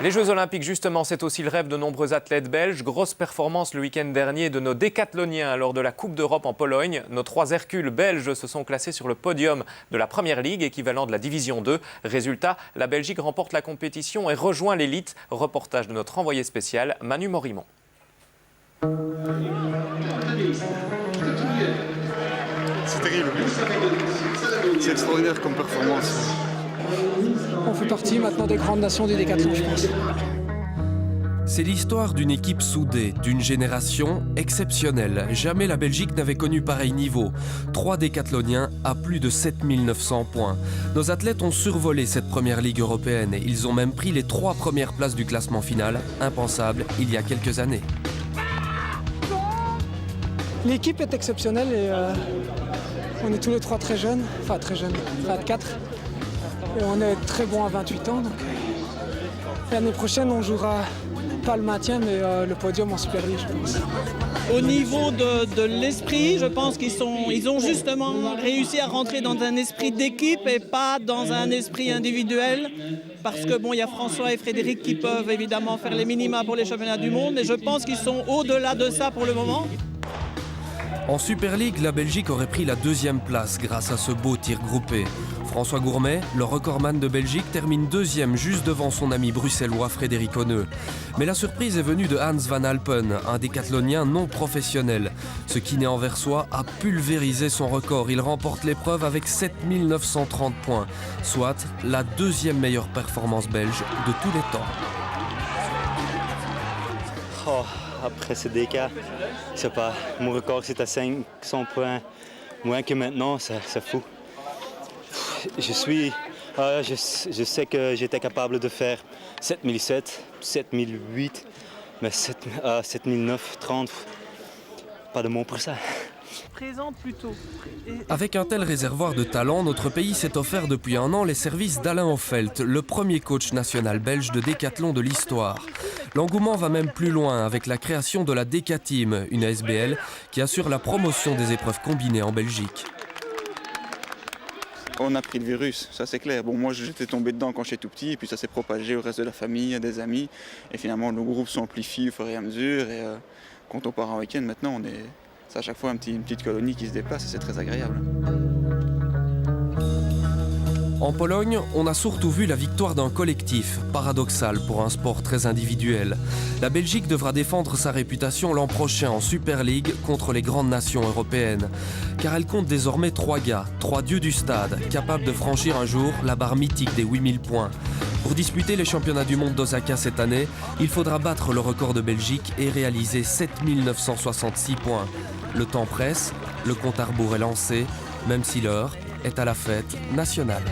Les Jeux Olympiques, justement, c'est aussi le rêve de nombreux athlètes belges. Grosse performance le week-end dernier de nos décathloniens lors de la Coupe d'Europe en Pologne. Nos 3 Hercules belges se sont classés sur le podium de la Première Ligue, équivalent de la Division 2. Résultat, la Belgique remporte la compétition et rejoint l'élite. Reportage de notre envoyé spécial, Manu Morimont. C'est terrible. C'est extraordinaire comme performance. On fait partie maintenant des grandes nations du décathlon, je pense. C'est l'histoire d'une équipe soudée, d'une génération exceptionnelle. Jamais la Belgique n'avait connu pareil niveau. 3 décathloniens à plus de 7900 points. Nos athlètes ont survolé cette première ligue européenne. Ils ont même pris les 3 premières places du classement final, impensable il y a quelques années. L'équipe est exceptionnelle et on est tous les 3 très jeunes, enfin 24. Et on est très bons à 28 ans. Donc l'année prochaine, on jouera pas le maintien, mais le podium en Super League, je pense. Au niveau de l'esprit, je pense qu'ils ont justement réussi à rentrer dans un esprit d'équipe et pas dans un esprit individuel. Parce que bon, il y a François et Frédéric qui peuvent évidemment faire les minima pour les championnats du monde. Et je pense qu'ils sont au-delà de ça pour le moment. En Super League, la Belgique aurait pris la 2e place grâce à ce beau tir groupé. François Gourmet, le recordman de Belgique, termine 2e juste devant son ami bruxellois Frédéric Honneux. Mais la surprise est venue de Hans van Alpen, un décathlonien non professionnel. Ce kiné anversois a pulvérisé son record. Il remporte l'épreuve avec 7930 points, soit la 2e meilleure performance belge de tous les temps. Oh, après ce DK, je sais pas, mon record c'est à 500 points moins que maintenant, c'est fou. Je sais que j'étais capable de faire 7007, 7008, mais 7009, 30, pas de mots pour ça. Présente plutôt. Avec un tel réservoir de talent, notre pays s'est offert depuis un an les services d'Alain Hoffelt, le premier coach national belge de décathlon de l'histoire. L'engouement va même plus loin avec la création de la Décateam, une ASBL qui assure la promotion des épreuves combinées en Belgique. On a pris le virus, ça c'est clair. Bon, moi j'étais tombé dedans quand j'étais tout petit, et puis ça s'est propagé au reste de la famille, à des amis. Et finalement, nos groupes s'amplifient au fur et à mesure. Et quand on part en week-end, maintenant, c'est à chaque fois une petite colonie qui se déplace et c'est très agréable. En Pologne, on a surtout vu la victoire d'un collectif, paradoxal pour un sport très individuel. La Belgique devra défendre sa réputation l'an prochain en Super League contre les grandes nations européennes. Car elle compte désormais 3 gars, 3 dieux du stade, capables de franchir un jour la barre mythique des 8000 points. Pour disputer les championnats du monde d'Osaka cette année, il faudra battre le record de Belgique et réaliser 7966 points. Le temps presse, le compte à rebours est lancé, même si l'heure est à la fête nationale.